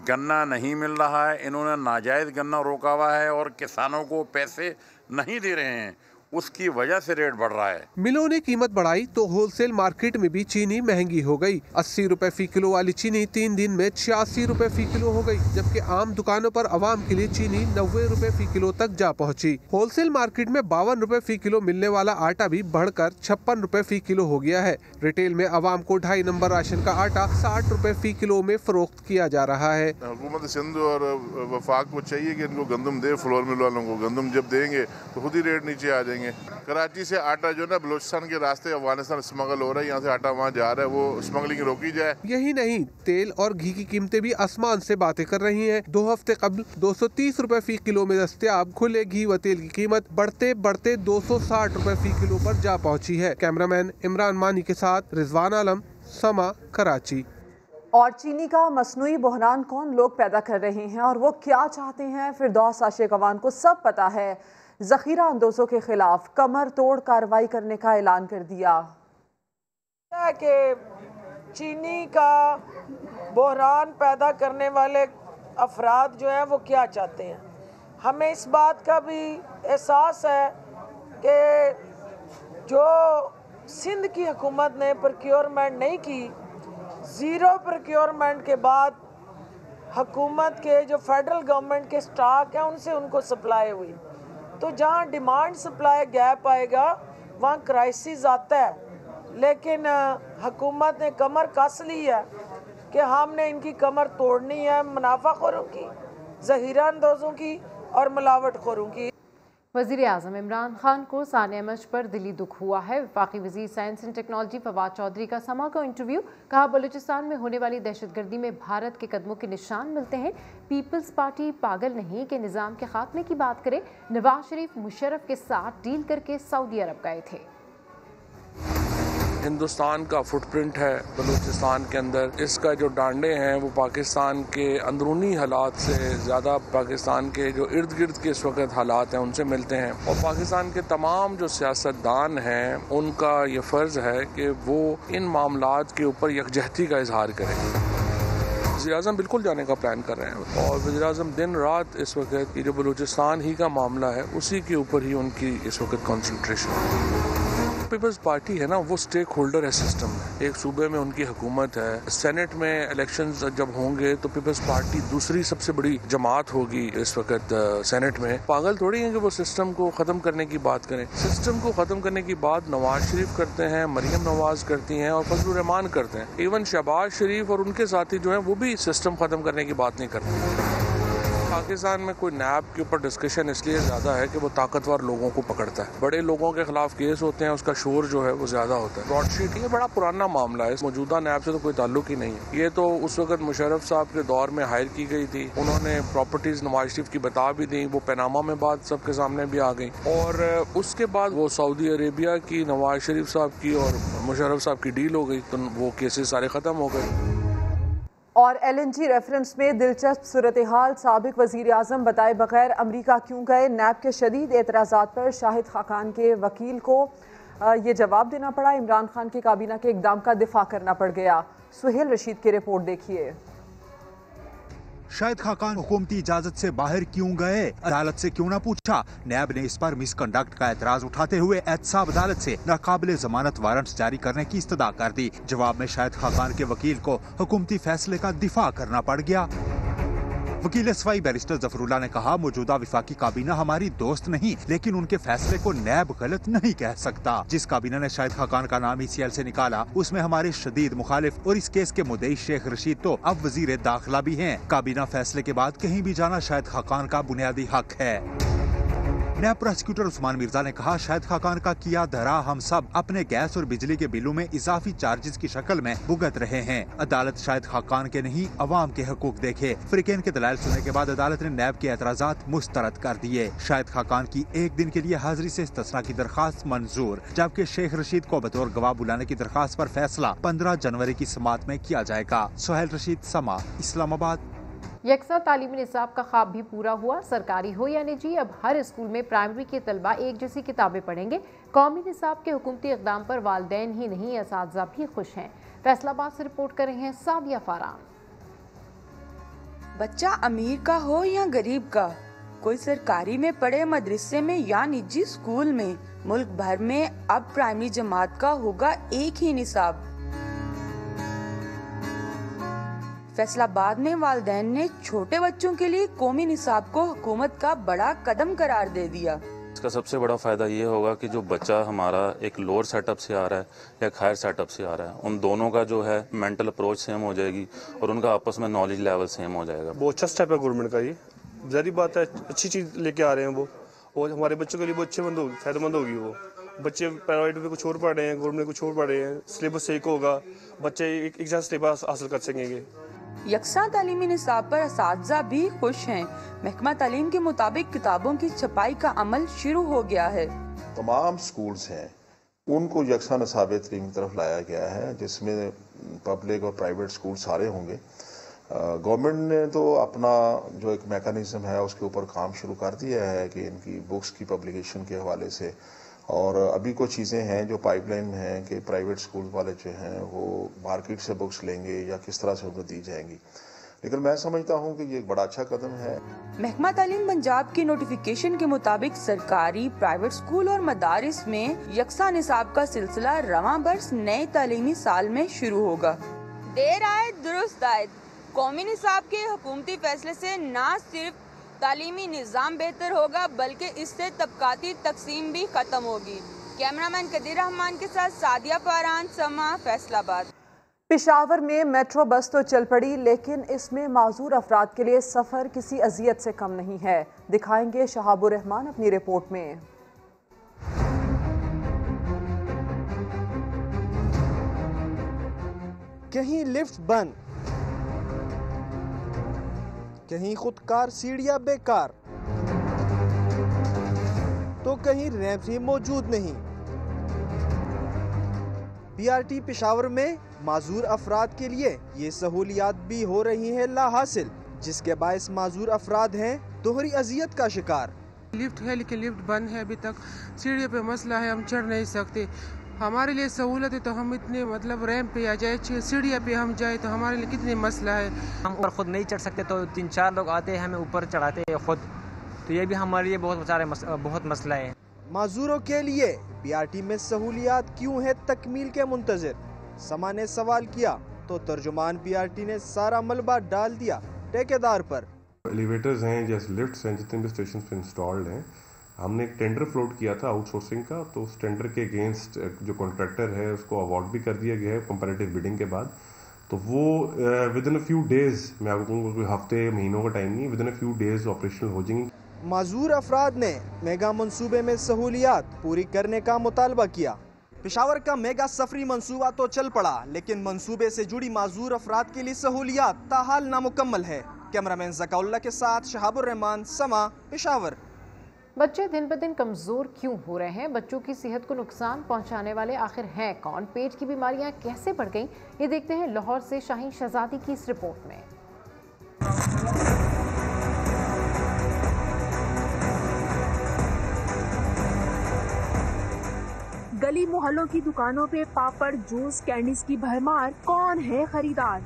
गन्ना नहीं मिल रहा है, इन्होंने नाजायज गन्ना रोका हुआ है और किसानों को पैसे नहीं दे रहे हैं, उसकी वजह से रेट बढ़ रहा है। मिलों ने कीमत बढ़ाई तो होलसेल मार्केट में भी चीनी महंगी हो गई। 80 रुपए फी किलो वाली चीनी 3 दिन में 86 रुपए फी किलो हो गई, जबकि आम दुकानों पर आवाम के लिए चीनी 90 रुपए फी किलो तक जा पहुंची। होलसेल मार्केट में 52 रुपए फी किलो मिलने वाला आटा भी बढ़कर 56 रुपए फी किलो हो गया है। रिटेल में आवाम को 2.5 नंबर राशन का आटा 60 रुपए फी किलो में फरोख्त किया जा रहा है। हुकूमत सिंध और वफाक को चाहिए कि इनको गंदम दे, फ्लोर मिल वालों को गंदम जब देंगे तो खुद ही रेट नीचे आ जाएंगे। कराची से आटा जो ना बलूचिस्तान के रास्ते अफगानिस्तान स्मगल हो रहा है, यहाँ से आटा वहाँ जा रहा है, वो स्मगलिंग रोकी जाए। यही नहीं, तेल और घी की कीमतें भी आसमान से बातें कर रही हैं। 2 हफ्ते कबल 230 रुपए फी किलो में दस्तयाब खुले घी व तेल की कीमत बढ़ते बढ़ते 260 रुपए फी किलो पर जा पहुँची है। कैमरामैन इमरान मानी के साथ रिजवान आलम, समा, कराची। और चीनी का मसनूई बहरान कौन लोग पैदा कर रहे हैं और वो क्या चाहते हैं, फिरदौस आशिक अवान को सब पता है। जखीरा अंदोजों के खिलाफ कमर तोड़ कार्रवाई करने का ऐलान कर दिया कि चीनी का बहरान पैदा करने वाले अफराद जो हैं वो क्या चाहते हैं। हमें इस बात का भी एहसास है कि जो सिंध की हुकूमत ने प्रोक्योरमेंट नहीं की, ज़ीरो प्रोक्योरमेंट के बाद हुकूमत के जो फेडरल गवर्नमेंट के स्टॉक हैं उनसे उनको सप्लाई हुई, तो जहाँ डिमांड सप्लाई गैप आएगा वहाँ क्राइसिस आता है। लेकिन हुकूमत ने कमर कस ली है कि हमने इनकी कमर तोड़नी है, मुनाफाखोरों की, ज़हीरा अंदोज़ों की और मिलावटखोरों की। वज़ीर आज़म इमरान खान को सानिया मर्ज पर दिली दुख हुआ है। वफाकी वज़ीर science and technology Fawad Chaudhry का समा को इंटरव्यू। कहा, बलूचिस्तान में होने वाली दहशतगर्दी में भारत के कदमों के निशान मिलते हैं। पीपल्स पार्टी पागल नहीं कि निज़ाम के खात्मे की बात करे। नवाज शरीफ मुशर्रफ के साथ डील करके सऊदी अरब गए थे। हिंदुस्तान का फुटप्रिंट है बलूचिस्तान के अंदर, इसका जो डांडे हैं वो पाकिस्तान के अंदरूनी हालात से ज़्यादा पाकिस्तान के जो इर्द गिर्द के इस वक्त हालात हैं उनसे मिलते हैं। और पाकिस्तान के तमाम जो सियासतदान हैं उनका ये फ़र्ज़ है कि वो इन मामलात के ऊपर यकजहती का इजहार करें। वज़ीर-ए-आज़म बिल्कुल जाने का प्लान कर रहे हैं और वज़ीर-ए-आज़म दिन रात इस वक्त ये जो बलूचिस्तान ही का मामला है उसी के ऊपर ही उनकी इस वक्त कॉन्सेंट्रेशन है। पीपल्स पार्टी है ना, वो स्टेक होल्डर है सिस्टम में। एक सूबे में उनकी हुकूमत है, सेनेट में इलेक्शंस जब होंगे तो पीपल्स पार्टी दूसरी सबसे बड़ी जमात होगी इस वक्त सेनेट में। पागल थोड़ी है कि वो सिस्टम को ख़त्म करने की बात करें। सिस्टम को ख़त्म करने की बात नवाज शरीफ करते हैं, मरियम नवाज करती हैं और फजलुर रहमान करते हैं। इवन शहबाज शरीफ और उनके साथी जो हैं वो भी सिस्टम ख़त्म करने की बात नहीं करते। पाकिस्तान में कोई नैब के ऊपर डिस्कशन इसलिए ज़्यादा है कि वो ताकतवर लोगों को पकड़ता है। बड़े लोगों के खिलाफ केस होते हैं, उसका शोर जो है वो ज़्यादा होता है। ब्रॉडशीट ये बड़ा पुराना मामला है, मौजूदा नैब से तो कोई ताल्लुक ही नहीं है। ये तो उस वक्त मुशर्रफ साहब के दौर में हायर की गई थी। उन्होंने प्रॉपर्टीज़ नवाज शरीफ की बता भी दी, वो पैनामा में बात सबके सामने भी आ गई। और उसके बाद वो सऊदी अरेबिया की नवाज शरीफ साहब की और मुशर्रफ साहब की डील हो गई, तो वो केसेस सारे ख़त्म हो गए। और LNG रेफरेंस में दिलचस्प सूरत हाल, साबिक वज़ीर आज़म बताए बगैर अमरीका क्यों गए। नैब के शदीद एतराज़ात पर शाहिद खाकान के वकील को ये जवाब देना पड़ा। इमरान खान की काबीना के इक़दाम का दिफा करना पड़ गया। सुहेल रशीद की रिपोर्ट देखिए। शाहिद खाकान हुकूमती इजाजत से बाहर क्यों गए, अदालत से क्यों न पूछा। नैब ने इस पर मिसकंडक्ट का एतराज उठाते हुए एहतसाब अदालत से नाकाबिले जमानत वारंट जारी करने की इस्तदा कर दी। जवाब में शाहिद खाकान के वकील को हुकूमती फैसले का दिफा करना पड़ गया। वकील सफाई बैरिस्टर जफरुल्लाह ने कहा, मौजूदा विफाकी काबीना हमारी दोस्त नहीं, लेकिन उनके फैसले को नैब गलत नहीं कह सकता। जिस काबीना ने शाहिद खाकान का नाम ECL से निकाला उसमें हमारे शदीद मुखालिफ और इस केस के मुद्दई शेख रशीद तो अब वजीर दाखिला भी हैं। काबीना फैसले के बाद कहीं भी जाना शाहिद खाकान का बुनियादी हक है। नैब प्रोसिक्यूटर उस्मान मिर्जा ने कहा, शाहिद खाकान का किया धरा हम सब अपने गैस और बिजली के बिलों में इजाफी चार्जेस की शक्ल में भुगत रहे हैं। अदालत शाहिद खाकान के नहीं अवाम के हकूक देखे। फ्रीकेन के दलाइल सुनने के बाद अदालत ने नैब के एतराजात मुस्तरद कर दिए। शाहिद खाकान की एक दिन के लिए हाजिरी से इस्तिस्ना की दरखास्त मंजूर, जबकि शेख रशीद को बतौर गवाह बुलाने की दरखास्त पर फैसला 15 जनवरी की समाअत में किया जाएगा। सुहेल रशीद, समा, इस्लामाबाद। यकसा तालीमी निसाब का ख्वाब भी पूरा हुआ। सरकारी हो या निजी, अब हर स्कूल में प्राइमरी के तलबा एक जैसी किताबें पढ़ेंगे। कौमी निसाब के हुकूमती इक़दाम पर वालिदैन ही नहीं, असातिज़ा भी खुश हैं। फैसलाबाद से रिपोर्ट कर रहे हैं सादिया फारान। बच्चा अमीर का हो या गरीब का, कोई सरकारी में पढ़े मदरसे में या निजी स्कूल में, मुल्क भर में अब प्राइमरी जमात का होगा एक ही निसाब। फैसलाबाद में वालिदैन ने छोटे बच्चों के लिए कौमी निसाब को हुकूमत का बड़ा कदम करार दे दिया। इसका सबसे बड़ा फ़ायदा ये होगा कि जो बच्चा हमारा एक लोअर सेटअप से आ रहा है या एक हायर सेटअप से आ रहा है, उन दोनों का जो है मेंटल अप्रोच सेम हो जाएगी और उनका आपस में नॉलेज लेवल सेम हो जाएगा। बहुत अच्छा स्टेप है गवर्नमेंट का, ये ज़ाहिर बात है अच्छी चीज़ लेके आ रहे हैं वो, और हमारे बच्चों के लिए बहुत फ़ायदेमंद होगी। वो बच्चे प्राइवेट में कुछ और पढ़ रहे हैं, गवर्नमेंट में कुछ और पढ़ रहे हैं, सिलेबस एक होगा, बच्चे एक जैसा सिलेबस हासिल कर सकेंगे। यकसा तालीमी निसाब पर असातिज़ा भी खुश हैं। महकमा तालीम के मुताबिक किताबों की छपाई का अमल शुरू हो गया है। तमाम स्कूल्स हैं उनको यकसा निसाब तालीम की तरफ लाया गया है, जिसमें पब्लिक और प्राइवेट स्कूल सारे होंगे। गवर्नमेंट ने तो अपना जो एक मैकेनिज्म है उसके ऊपर काम शुरू कर दिया है कि इनकी बुक्स की पब्लिकेशन के हवाले से, और अभी कुछ चीज़ें हैं जो पाइपलाइन में हैं कि प्राइवेट स्कूल वाले जो हैं वो मार्केट से बुक्स लेंगे या किस तरह से उनको दी जाएंगी, लेकिन मैं समझता हूँ कि ये एक बड़ा अच्छा कदम है। महकमा तालीम पंजाब की नोटिफिकेशन के मुताबिक सरकारी, प्राइवेट स्कूल और मदारिस में यकसा निसाब का सिलसिला रवां बरस नए तालीमी साल में शुरू होगा। देर आए दुरुस्त आए, कौमी निसाब के हुकूमती फैसले से न सिर्फ तालीमी निज़ाम बेहतर होगा बल्कि इससे तबकाती तकसीम भी खत्म होगी। कैमरामैन कदीर रहमान के साथ सादिया फारान, समा, फैसलाबाद। पेशावर में मेट्रो बस तो चल पड़ी, लेकिन इसमें माजूर अफराद के लिए सफ़र किसी अजियत से कम नहीं है। दिखाएंगे शहाबुर रहमान अपनी रिपोर्ट में। कहीं लिफ्ट बंद, कहीं खुदकार सीढ़ियां बेकार, तो कहीं रैंप ही मौजूद नहीं। बीआरटी पेशावर में माजूर अफराद के लिए ये सहूलियात भी हो रही है लाहासिल, जिसके बायस माजूर अफराद हैं दोहरी अजियत का शिकार। लिफ्ट है लेकिन लिफ्ट बंद है, अभी तक सीढ़ियों पे मसला है, हम चढ़ नहीं सकते। हमारे लिए सहूलत है तो हम इतने रैंप पे आ जाए, सीढ़ियाँ पे हम जाए तो हमारे लिए कितने मसला है। हम ऊपर खुद नहीं चढ़ सकते तो 3-4 लोग आते हैं हमें ऊपर चढ़ाते हैं खुद, तो ये भी हमारे लिए बहुत मसला है। माजूरों के लिए बीआरटी में सहूलियात क्यों है तकमील के मुंतजर? समा ने सवाल किया तो तर्जुमान बीआरटी ने सारा मलबा डाल दिया ठेकेदार पर। एलिवेटर्स हैं जैसे लिफ्ट्स हैं जितने भी स्टेशन पे इंस्टॉल्ड हैं, हमने एक टेंडर फ्लोट किया था आउटसोर्सिंग का, तो उस टेंडर के अगेंस्ट जो कॉन्ट्रैक्टर है उसको अवार्ड भी कर दिया गया है कंपैरेटिव बिडिंग के बाद। तो वो with in a few days, मैं आपको कहूँगा कोई हफ्ते महीनों का टाइम नहीं, with in a few days operational हो जाएंगी। माजूर अफराद ने मेगा मंसूबे में सहूलियात पूरी करने का मुतालबा किया। पेशावर का मेगा सफरी मंसूबा तो चल पड़ा, लेकिन मंसूबे से जुड़ी माजूर अफराद के लिए सहूलियात ताहाल नामुकम्मल है। कैमरामैन ज़काउल्ला के साथ शहाबुर रहमान, समा, पेशावर। बच्चे दिन ब दिन कमज़ोर क्यों हो रहे हैं? बच्चों की सेहत को नुकसान पहुंचाने वाले आखिर हैं कौन? पेट की बीमारियां कैसे बढ़ गईं? ये देखते हैं लाहौर से शाहीन शहजादी की इस रिपोर्ट में। गली मोहल्लों की दुकानों पे पापड़, जूस, कैंडीज की भरमार, कौन है खरीदार?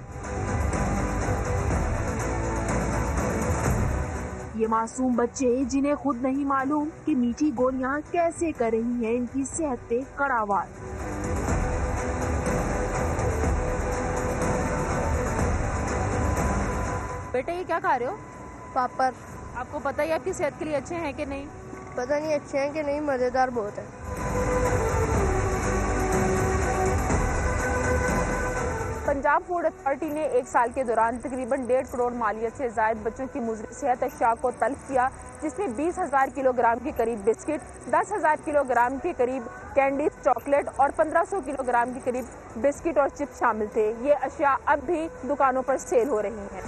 ये मासूम बच्चे जिन्हें खुद नहीं मालूम कि मीठी गोलियां कैसे कर रही हैं इनकी सेहत पे कड़ा वार। बेटा ये क्या खा रहे हो? पापड़। आपको पता है आपकी सेहत के लिए अच्छे हैं कि नहीं? पता नहीं अच्छे हैं कि नहीं, मजेदार बहुत है। पंजाब फूड अथॉरिटी ने 1 साल के दौरान तकरीबन 1.5 करोड़ मालियत से जायद बच्चों की मुज़र सेहत अशिया को तल्फ किया, जिसमें 20,000 किलोग्राम के करीब बिस्किट, 10,000 किलोग्राम के करीब कैंडी, चॉकलेट और 1,500 किलोग्राम के करीब बिस्किट और चिप्स शामिल थे। ये अशिया अब भी दुकानों पर सेल हो रही हैं।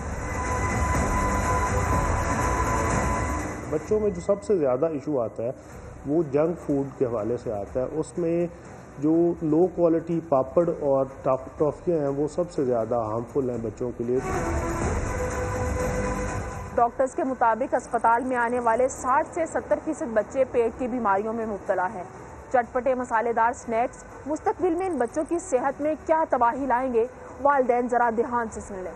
बच्चों में जो सबसे ज़्यादा इशू आता है वो जंक फूड के हवाले से आता है। उसमें जो लो क्वालिटी पापड़ और टॉफ़ियाँ हैं वो सबसे ज़्यादा हार्मफुल हैं बच्चों के लिए। डॉक्टर्स के मुताबिक अस्पताल में आने वाले 60 से 70% बच्चे पेट की बीमारियों में मुब्तला हैं। चटपटे मसालेदार स्नैक्स मुस्तकबिल में इन बच्चों की सेहत में क्या तबाही लाएंगे, वालिदैन जरा ध्यान से सुन लें।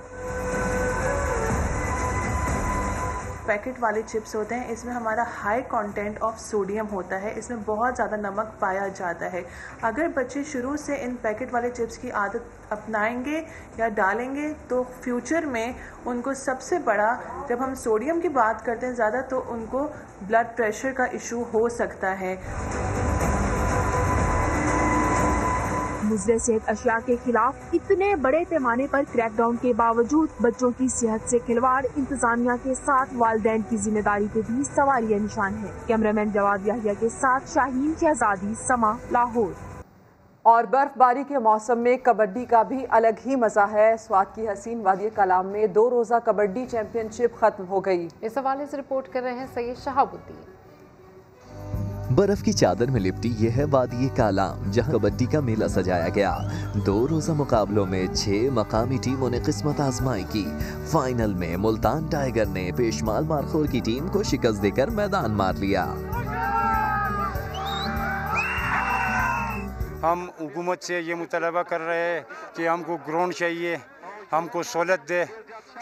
पैकेट वाले चिप्स होते हैं, इसमें हमारा हाई कंटेंट ऑफ सोडियम होता है, इसमें बहुत ज़्यादा नमक पाया जाता है। अगर बच्चे शुरू से इन पैकेट वाले चिप्स की आदत अपनाएंगे या डालेंगे तो फ्यूचर में उनको सबसे बड़ा, जब हम सोडियम की बात करते हैं ज़्यादा, तो उनको ब्लड प्रेशर का इशू हो सकता है। मुज़र सेहत अशिया के खिलाफ इतने बड़े पैमाने पर क्रैकडाउन के बावजूद बच्चों की सेहत से खिलवाड़, इंतजामिया के साथ वालिदैन की जिम्मेदारी पे भी सवालिया निशान है। कैमरामैन जवाद याहिया के साथ शाहीन शहजादी, समा, लाहौर। और बर्फबारी के मौसम में कबड्डी का भी अलग ही मजा है। स्वात की हसीन वादी कलाम में 2 रोजा कबड्डी चैंपियनशिप खत्म हो गई। इस हवाले से रिपोर्ट कर रहे हैं सैयद शहाबुद्दीन। बर्फ की चादर में लिपटी ये है वादी कालाम, जहां कबड्डी का मेला सजाया गया। 2 रोजा मुकाबलों में 6 मकामी टीमों ने किस्मत आजमाई की। फाइनल में मुल्तान टाइगर ने पेशमाल मारखोर की टीम को शिकस्त देकर मैदान मार लिया। हम हुकूमत से ये मुतालबा कर रहे हैं कि हमको ग्राउंड चाहिए, हमको सहूलत दे,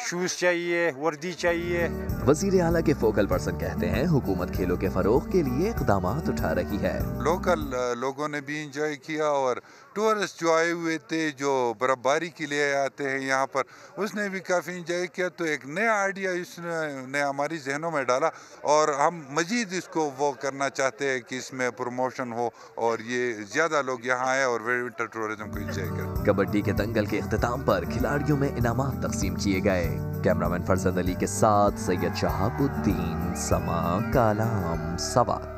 शूज़ चाहिए, वर्दी चाहिए। वज़ीर आला के फोकल पर्सन कहते हैं हुकूमत खेलों के फरोग के लिए इक़दामात उठा रही है। लोकल लोगों ने भी इंजॉय किया और टूरिस्ट जो आए हुए थे, जो बर्फबारी के लिए आते हैं यहाँ पर, उसने भी काफ़ी इंजॉय किया। तो एक नया आइडिया इसने हमारी जहनों में डाला और हम मज़ीद इसको वो करना चाहते हैं कि इसमें प्रमोशन हो और ये ज़्यादा लोग यहाँ आए और विंटर टूरिज्म को इंजॉय करें। कबड्डी के दंगल के इख्तिताम पर खिलाड़ियों में इनामात तकसीम किए गए। कैमरामैन फरजंद अली के साथ सैयद शहाबुद्दीन, समा, कालाम, सवात।